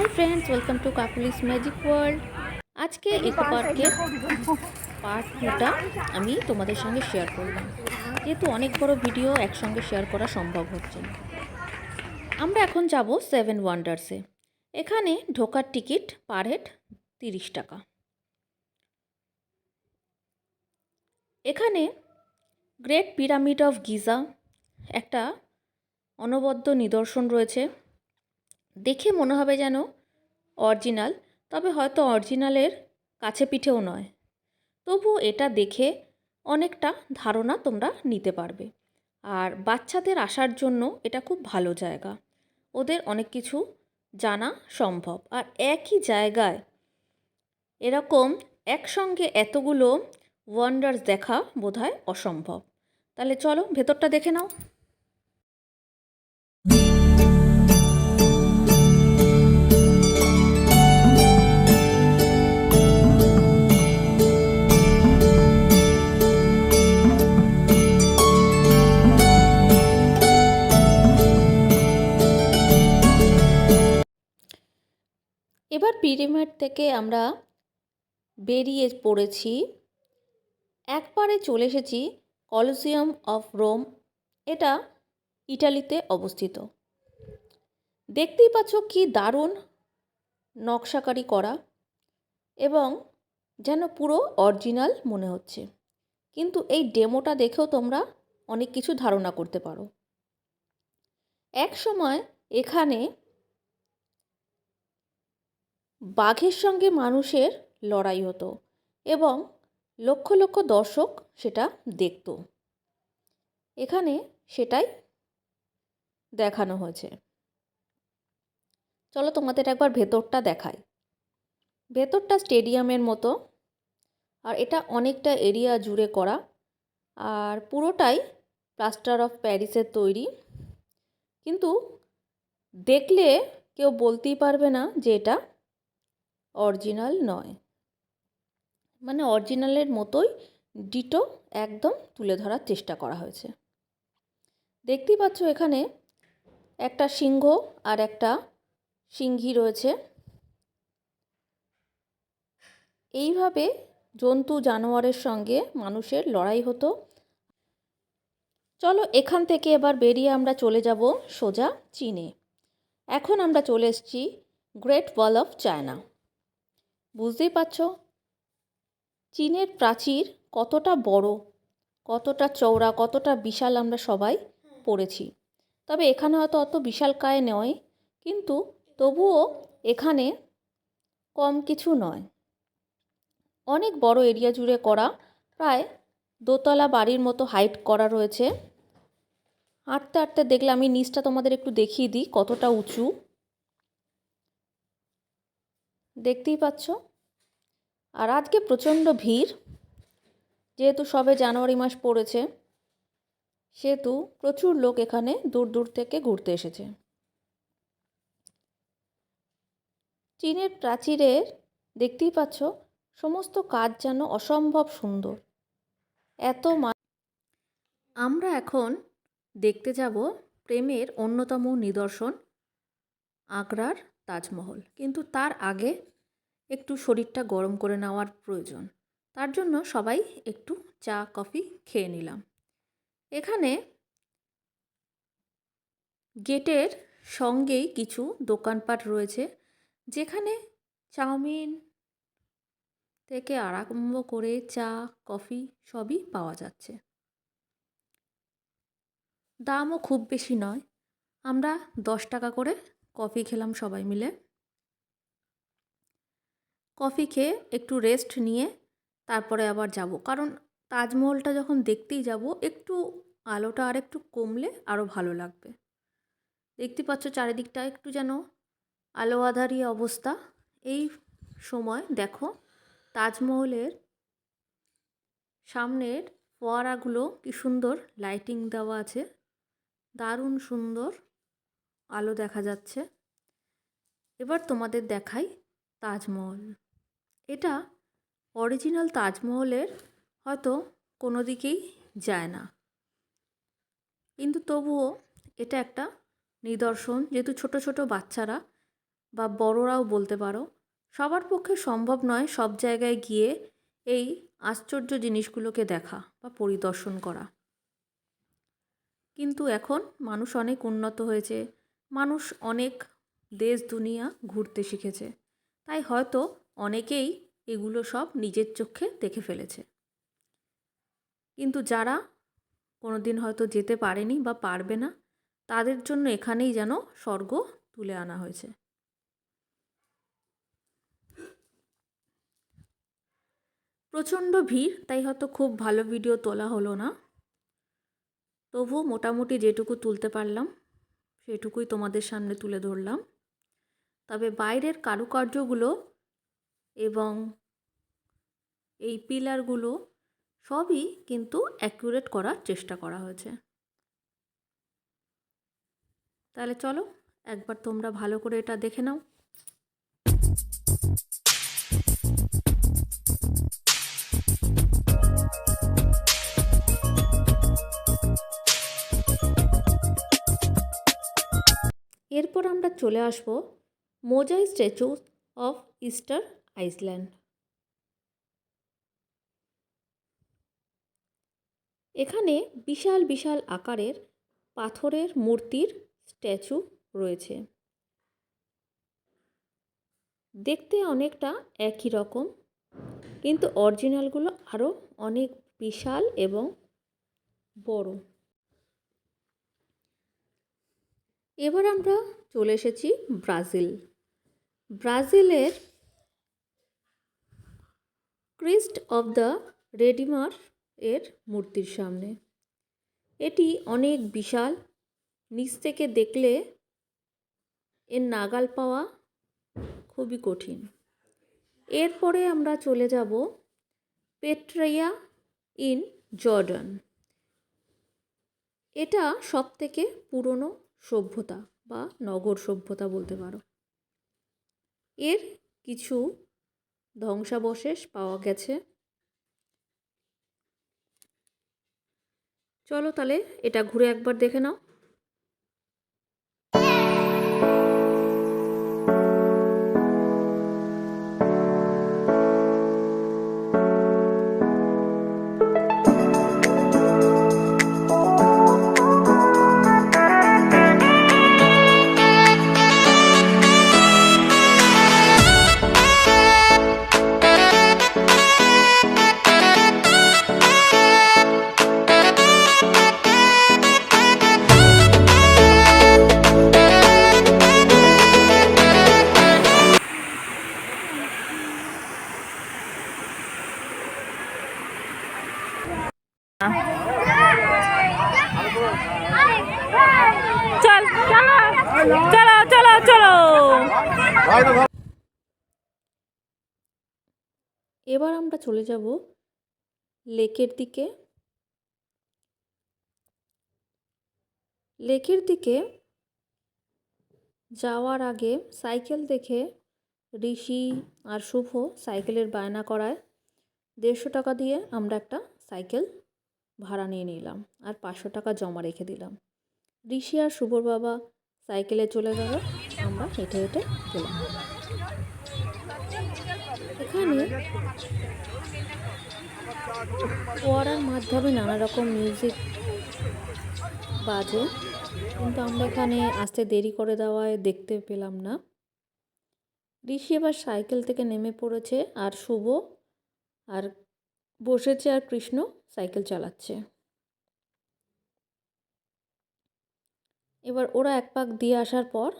Hi friends, welcome to Kokkalis magic world. আজকে eco পার্কের part 2টা আমি তোমাদের সঙ্গে শেয়ার করলাম, যেহেতু অনেক বড় ভিডিও একসঙ্গে শেয়ার করা সম্ভব হচ্ছে না। আমরা এখন যাব 7 ওয়ান্ডার্সে। এখানে ঢোকার টিকিট পার হেড 30 টাকা। এখানে গ্রেট পিরামিড অফ গিজা একটা অনবদ্য নিদর্শন রয়েছে। দেখে মনে হবে যেন অরিজিনাল, তবে হয়তো অরিজিনালের কাছে পিঠেও নয়। তবু এটা দেখে অনেকটা ধারণা তোমরা নিতে পারবে। আর বাচ্চাদের আসার জন্য এটা খুব ভালো জায়গা, ওদের অনেক কিছু জানা সম্ভব। আর একই জায়গায় এরকম একসঙ্গে এতগুলো ওয়ান্ডার্স দেখা বোধহয় অসম্ভব। তাহলে চলো ভেতরটা দেখে নাও। এবার পিরামিড থেকে আমরা বেরিয়ে পড়েছি, একবারে চলে এসেছি কলোসিয়াম অফ রোম। এটা ইটালিতে অবস্থিত। দেখতেই পাচ্ছ কি দারুণ নকশাকারি করা, এবং যেন পুরো অরিজিনাল মনে হচ্ছে। কিন্তু এই ডেমোটা দেখেও তোমরা অনেক কিছু ধারণা করতে পারো। এক সময় এখানে বাঘের সঙ্গে মানুষের লড়াই হতো এবং লক্ষ লক্ষ দর্শক সেটা দেখত। এখানে সেটাই দেখানো হয়েছে। চলো তোমাদের একবার ভেতরটা দেখাই। ভেতরটা স্টেডিয়ামের মতো, আর এটা অনেকটা এরিয়া জুড়ে করা, আর পুরোটাই প্লাস্টার অফ প্যারিসের তৈরি। কিন্তু দেখলে কেউ বলতেই পারবে না যে এটা অরিজিনাল নয়। মানে অরিজিনালের মতোই ডিটো একদম তুলে ধরার চেষ্টা করা হয়েছে। দেখতেই পাচ্ছ এখানে একটা সিংহ আর একটা সিংহী রয়েছে। এইভাবে জন্তু জানোয়ারের সঙ্গে মানুষের লড়াই হতো। চলো এখান থেকে এবার বেরিয়ে আমরা চলে যাব সোজা চীনে। এখন আমরা চলে এসেছি গ্রেট ওয়াল অফ চায়না। বুঝতেই পারছ চীনের প্রাচীর কতটা বড়, কতটা চওড়া, কতটা বিশাল আমরা সবাই পড়েছি। তবে এখানে হয়তো অত বিশালকায় নয়, কিন্তু তবুও এখানে কম কিছু নয়। অনেক বড় এরিয়া জুড়ে করা, প্রায় দোতলা বাড়ির মতো হাইট করা রয়েছে। হাঁটতে হাঁটতে দেখলে আমি নিচটা তোমাদের একটু দেখিয়ে দিই কতটা উঁচু। দেখতেই পাচ্ছ। আর আজকে প্রচণ্ড ভিড়, যেহেতু সবে জানুয়ারি মাস পড়েছে, সেহেতু প্রচুর লোক এখানে দূর দূর থেকে ঘুরতে এসেছে। চীনের প্রাচীরের দেখতেই পাচ্ছ সমস্ত কাজ যেন অসম্ভব সুন্দর। আমরা এখন দেখতে যাব প্রেমের অন্যতম নিদর্শন আগ্রার তাজমহল। কিন্তু তার আগে একটু শরীরটা গরম করে নেওয়ার প্রয়োজন। তার জন্য সবাই একটু চা কফি খেয়ে নিলাম। এখানে গেটের সঙ্গেই কিছু দোকানপাট রয়েছে, যেখানে চাউমিন থেকে আরম্ভ করে চা কফি সবই পাওয়া যাচ্ছে। দামও খুব বেশি নয়। আমরা 10 টাকা করে কফি খেলাম সবাই মিলে। কফি খেয়ে একটু রেস্ট নিয়ে তারপরে আবার যাব, কারণ তাজমহলটা যখন দেখতেই যাব একটু আলোটা আর একটু কমলে আরও ভালো লাগবে। দেখতে পাচ্ছ চারিদিকটা একটু যেন আলো আঁধারি অবস্থা। এই সময় দেখো তাজমহলের সামনের ফোয়ারাগুলো কি সুন্দর লাইটিং দেওয়া আছে, দারুণ সুন্দর আলো দেখা যাচ্ছে। এবার তোমাদের দেখাই তাজমহল। এটা অরিজিনাল তাজমহলের হয়তো কোনো দিকেই যায় না, কিন্তু তবুও এটা একটা নিদর্শন। যেহেতু ছোট ছোট বাচ্চারা বা বড়রাও বলতে পারো, সবার পক্ষে সম্ভব নয় সব জায়গায় গিয়ে এই আশ্চর্য জিনিসগুলোকে দেখা বা পরিদর্শন করা। কিন্তু এখন মানুষ অনেক উন্নত হয়েছে, মানুষ অনেক দেশ দুনিয়া ঘুরতে শিখেছে, তাই হয়তো অনেকেই এগুলো সব নিজের চোখে দেখে ফেলেছে। কিন্তু যারা কোনো দিন হয়তো যেতে পারেনি বা পারবে না, তাদের জন্য এখানেই যেন স্বর্গ তুলে আনা হয়েছে। প্রচণ্ড ভিড়, তাই হয়তো খুব ভালো ভিডিও তোলা হলো না, তবু মোটামুটি যেটুকু তুলতে পারলাম সেটুকুই তোমাদের সামনে তুলে ধরলাম। তবে বাইরের কারুকার্যগুলো এবং এই পিলারগুলো সবই কিন্তু অ্যাকুরেট করার চেষ্টা করা হয়েছে। তাহলে চলো একবার তোমরা ভালো করে এটা দেখে নাও। এরপর আমরা চলে আসব মোজাই স্ট্যাচু অফ ইস্টার আইসল্যান্ড। এখানে বিশাল বিশাল আকারের পাথরের মূর্তির স্ট্যাচু রয়েছে। দেখতে অনেকটা একই রকম, কিন্তু অরিজিনালগুলো আরও অনেক বিশাল এবং বড়। এবার আমরা চলে এসেছি ব্রাজিল। ব্রাজিলের ক্রিস্ট অফ দ্য রেডিমার এর মূর্তির সামনে। এটি অনেক বিশাল, নিচ থেকে দেখলে এর নাগাল পাওয়া খুবই কঠিন। এরপরে আমরা চলে যাব পেট্রাইয়া ইন জর্ডান। এটা সবথেকে পুরনো সভ্যতা বা নগর সভ্যতা বলতে পারো। এর কিছু ধ্বংসাবশেষ পাওয়া গেছে। চলো তাহলে এটা ঘুরে একবার দেখে নাও। চল চলো চলো চলো চলো। এবার আমরা চলে যাব লেকের দিকে। লেকের দিকে যাওয়ার আগে সাইকেল দেখে ঋষি আর শুভ সাইকেলের বায়না করায় 150 টাকা দিয়ে আমরা একটা সাইকেল ভাড়া নিয়ে নিলাম আর 500 টাকা জমা রেখে দিলাম। ঋষি আর শুভর বাবা সাইকেলে চলে গেল, আমরা হেঁটে হেঁটে গেলাম। এখানে ফোয়ারার মাধ্যমে নানা রকম মিউজিক বাজে, কিন্তু আমরা এখানে আসতে দেরি করে দেওয়ায় দেখতে পেলাম না। ঋষি এবার সাইকেল থেকে নেমে পড়েছে আর শুভ আর বসেছে আর কৃষ্ণ সাইকেল চালাচ্ছে। এবার ওরা এক পাক দিয়ে আসার পর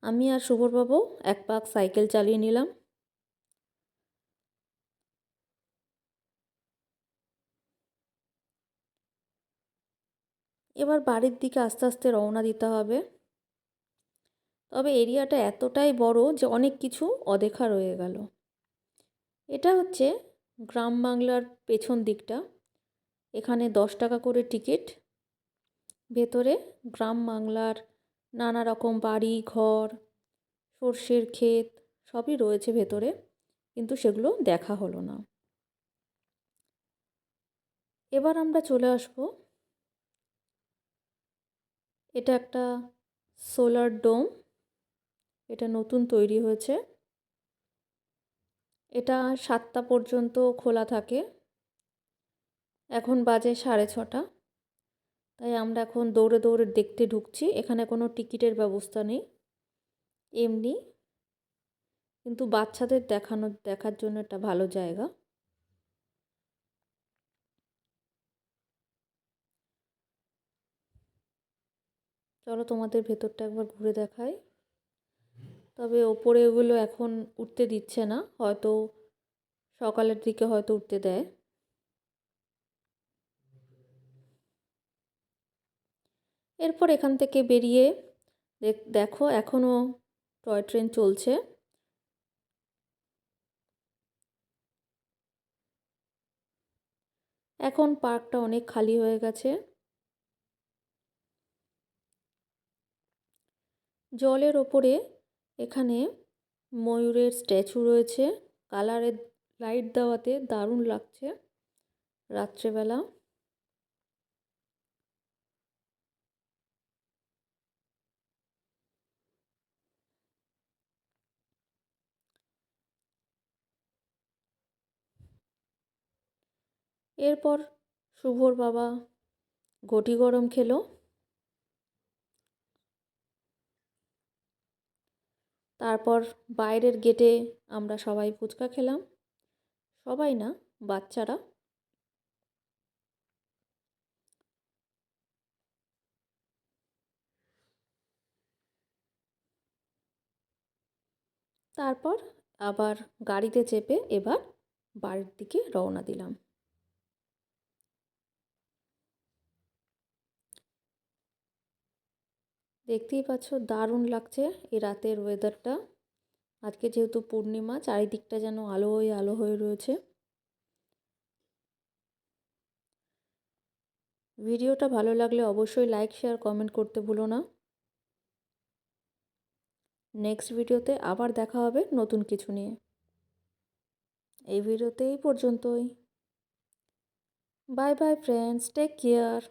আমি আর শুভর বাবু এক পাক সাইকেল চালিয়ে নিলাম। এবার বাড়ির দিকে আস্তে আস্তে রওনা দিতে হবে। তবে এরিয়াটা এতটাই বড় যে অনেক কিছু অদেখা রয়ে গেল। এটা হচ্ছে গ্রাম বাংলার পেছন দিকটা। এখানে 10 টাকা করে টিকিট। ভেতরে গ্রাম বাংলার নানা রকম বাড়ি ঘর, সর্ষের ক্ষেত সবই রয়েছে ভেতরে, কিন্তু সেগুলো দেখা হলো না। এবার আমরা চলে আসব, এটা একটা সোলার ডোম। এটা নতুন তৈরি হয়েছে। এটা 7টা পর্যন্ত খোলা থাকে। এখন বাজে 6:30। তাই আমরা এখন দৌড়ে দৌড়ে দেখতে ঢুকছি। এখানে কোনো টিকিটের ব্যবস্থা নেই, এমনি। কিন্তু বাচ্চাদের দেখার জন্য একটা ভালো জায়গা। চলো তোমাদের ভেতরটা একবার ঘুরে দেখাই। তবে ওপরে ওগুলো এখন উঠতে দিচ্ছে না, হয়তো সকালের দিকে হয়তো উঠতে দেয়। এরপর এখান থেকে বেরিয়ে দেখো এখনও টয় ট্রেন চলছে। এখন পার্কটা অনেক খালি হয়ে গেছে। জলের ওপরে এখানে ময়ূরের স্ট্যাচু রয়েছে। কালারের লাইট দেওয়াতে দারুণ লাগছে রাত্রেবেলা। এরপর শুভর বাবা ঘটি গরম খেলো। তারপর বাইরের গেটে আমরা সবাই ফুচকা খেলাম। সবাই না, বাচ্চারা। তারপর আবার গাড়িতে চেপে এবার বাড়ির দিকে রওনা দিলাম। দেখতেই পাচ্ছ দারুণ লাগছে এই রাতের ওয়েদারটা। আজকে যেহেতু পূর্ণিমা, চারিদিকটা যেন আলো হয়ে রয়েছে। ভিডিওটা ভালো লাগলে অবশ্যই লাইক, শেয়ার, কমেন্ট করতে ভুলো না। নেক্সট ভিডিওতে আবার দেখা হবে নতুন কিছু নিয়ে। এই ভিডিওতে এই পর্যন্তই। Bye bye friends, take care.